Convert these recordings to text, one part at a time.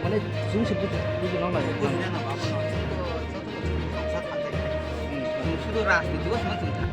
Karena sungguh itu nolak. Sudah ras itu semua tuntas.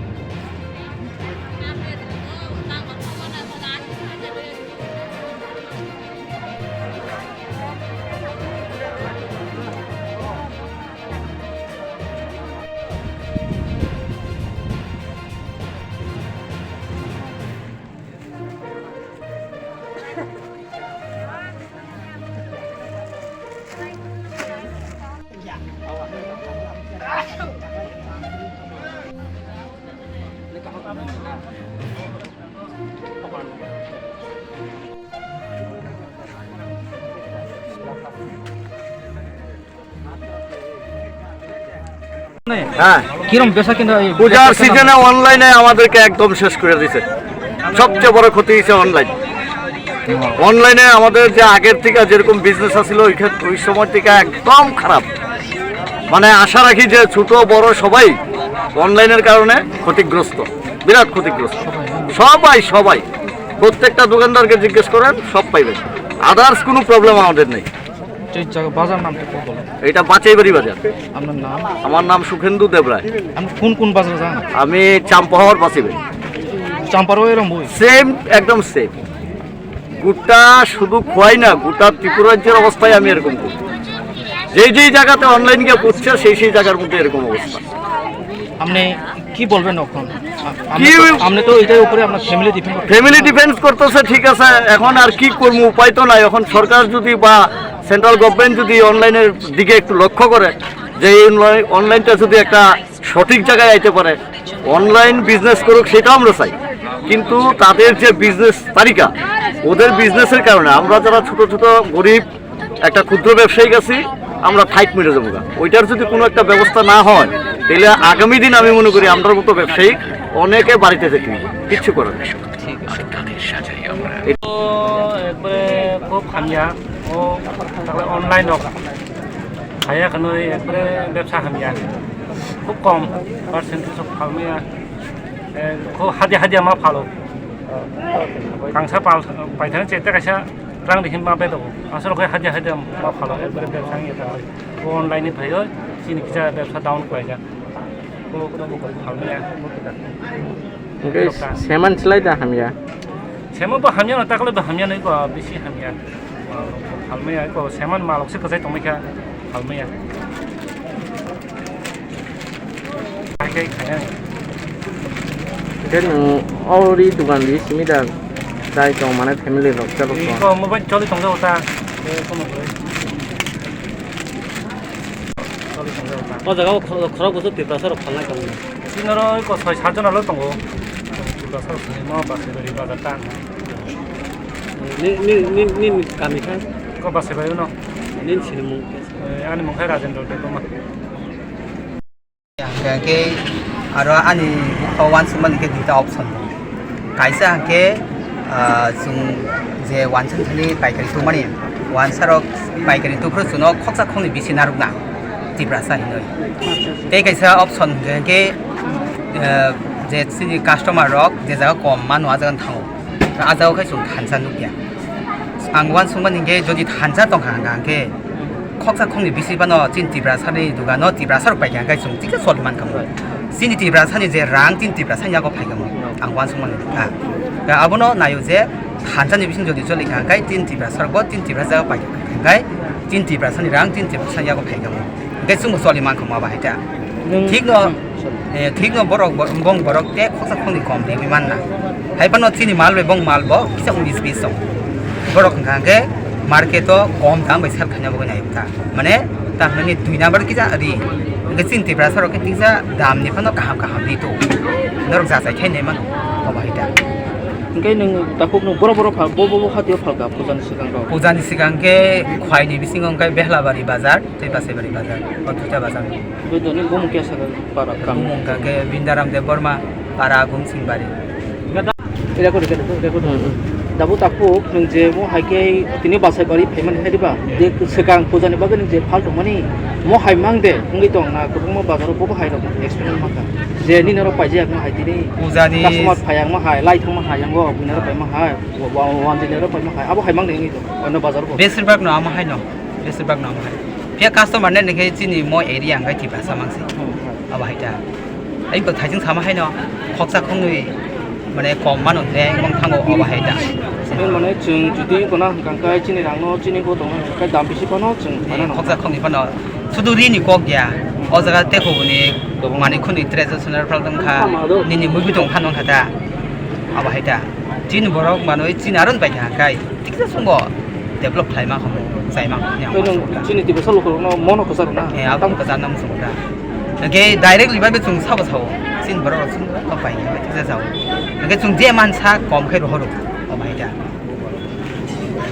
হ্যাঁ, কিরম বেচা কিনা পূজার সিজনে অনলাইনে আমাদেরকে একদম শেষ করে দিছে। সবচেয়ে বড় ক্ষতি হয়েছে অনলাইন। অনলাইনে আমাদের যে আগের থেকে যেরকম বিজনেস আছিল ওই সময় থেকে একদম খারাপ। মানে আশা রাখি যে ছোট বড় সবাই অনলাইনের কারণে ক্ষতিগ্রস্ত, বিরাট ক্ষতিগ্রস্ত। সবাই সবাই প্রত্যেকটা দোকানদারকে জিজ্ঞেস করেন, সব পাইবেন। আদার্স কোনো প্রবলেম আমাদের নেই। বাজার নামটা বলেন। এটা বাচাইবাড়ি বাজার। আপনার নাম? আমার নাম সুখেন্দু দেবরায়। আপনি কোন বাজারে যান? আমি চাম্পাহাওয়ার বাঁচিবাড়ি। চাম্পারও এরকম বই সেম, একদম সেম। গোটা শুধু খোয়াই না, গোটা ত্রিপুরা রাজ্যের অবস্থায় আমি এরকম করি। যেই জায়গাতে অনলাইন গিয়ে পড়ছে সেই জায়গার মধ্যে এরকম অবস্থা। আপনি কি বলবেন এখন? আপনি তো এটার উপরে আপনার ফ্যামিলি ডিফেন্স করতেছে, ঠিক আছে। এখন আর কি করবো, উপায় তো নাই। এখন সরকার যদি বা সেন্ট্রাল গভর্নমেন্ট যদি অনলাইনের দিকে একটু লক্ষ্য করে, যে এই অনলাইনটা যদি একটা সঠিক জায়গায় আইতে পারে, অনলাইন বিজনেস করুক, সেটাও আমরা চাই। কিন্তু তাদের যে বিজনেস তালিকা, ওদের বিজনেসের কারণে আমরা যারা ছোট ছোট গরিব একটা ক্ষুদ্র ব্যবসায়িক আছি, আমরা ফাইট মেরে যাবো। ওইটার যদি কোনো একটা ব্যবস্থা না হয়, তাহলে আগামী দিন আমি মনে করি আমরার মতো ব্যবসায়িক অনেকে বাড়িতে থেকে কিচ্ছু করার নেই। একবারে খুব হামিয়া ও অনলাইন হাইয়া কেন একবারে ব্যবসা হামিয়া খুব কম পার্সেন্টেজ ফালমিয়া খুব হাজিয়া মা ফালো গাংসা পাইথানে চেষ্টা কাইসা রাং দেখি মা বেদ আসলে হাজিয়া মা ফালো একবারে ব্যবসা নিয়ে অনলাইনে ভাইও চিনি কিসা ব্যবসা ডাউন করে যা ফালমিয়া সেমান সেলাই दा হামিয়া सेमोबो हामिया ताकले हामिया नै को बेसी हामिया हालमैया को सेमन मालकसे कसाय तमैखा हालमैया खाय खाय देन औरी दुकान दि सिमिदा जाय दं माने फेमिलि रक जाबो को मोबाइल चलि तंग होता को मोबाइल चलि तंग होता 어 내가 खराब 것도 대파서로 팔나 까 सिनरो को 6-7 जनल तंगो बाजार मा बासेबारि बाजार ता 니 까미카 को बासेबारि न 니 सिने무 आनि मंखाय राजेन्द्र टेको मा के आरो आनि वान सुमन के दुटा ऑप्शन कायसा के जों जे वान सननि पाइकारि तो माने वान सारक पाइकारि तो फ्रसुनो खक्सा खंनि बिसि नारुना तिब्रासा हिनै ते कायसा ऑप्शन के जे सिनि कास्टमार रक जे जागा कम मानु आजागन थाङो आजाव खायसुं थानसा नुकिया आं वान सुमन के जदि थानसा दंखा के खक्सा खंनि बिसि बानो चिन तिब्रासानि दुगानो तिब्रासार पाइका खायसुं तिके सलमान खामो सिनि तिब्रासानि जे रां चिन तिब्रासानि यागो फाइगामो आं वान सुमन दा आबनो नायो जे थानसानि बिसिं जदि चलिखा गाय चिन तिब्रासार बो चिन तिब्रासा पाइका गाय चिन तिब्रासानि रां चिन तिब्रासानि यागो फाइगामो गाय सुं सलिमान खामो बाहायता ठीक न borok bong borok te khoksa khoni kom de biman na haipano chini mal be bong mal bo kisa 19-20 song borok ngage market to kom dam bai sal khanya bo nai ta mane ta nani 2 number kisa ri nge chinti prasar ke kisa dam ni phano kaham di to norok ja sai khai nei man ko bai ta Engkai nung takuk nung boro phal bo khatiyo phal ka pujani sigang ke khwai ni bising engkai behlabari bazar tei pasebari bazar otuta bazar bedo ni gum ke sa para kam mungka ke bindaram de borma para gum singbari এটা করে dabu takuk nung je mo haike tini basai bari payment hediba de sekang pujani bagen je phal to mani mo hai mang de ngi tong na ko mo bazar bo hai ro experiment maka je ni naro pai je ak mo hai tini pujani customer phayang ma hai lai thang ma hai yang go binaro pai ma hai wan je naro pai ma hai abo hai mang de ngi to ono bazar bo besir bag no ama hai no बेसरबाग नाम है फिर customer ने निके चिनी मो area अंगाय थि भाषा मांगसे अब हाइटा आई को थाइजों सामा है न खक्सा खंगुइ माने कम मानो ने मंग थांगो अब हाइटा माने जों जुदि गना गांखाय चिनि रांनो चिनि को दङ का दाम बेसे पनो जों खक्सा खंगनि पनो सुदु रिनि कक गया अ जगा तेखौ नि माने खुनि ट्रेडिशनल प्रॉब्लम खा निनि मुबि दं फानो खाता अब हाइटा चिन बरक मानो चिन आरन बाय हाकाय थिकसे संगो डेभलप खालामा खमो जायमा चिनि तिबो सलो को मनो को सारना ए आबम को जानम संगोदा नगे डाइरेक्टलि बाबे जों साबो साव चिन बरक जों बाय थिकसे जाव नगे जों जे मानसा कम खे रहरो अब हाइटा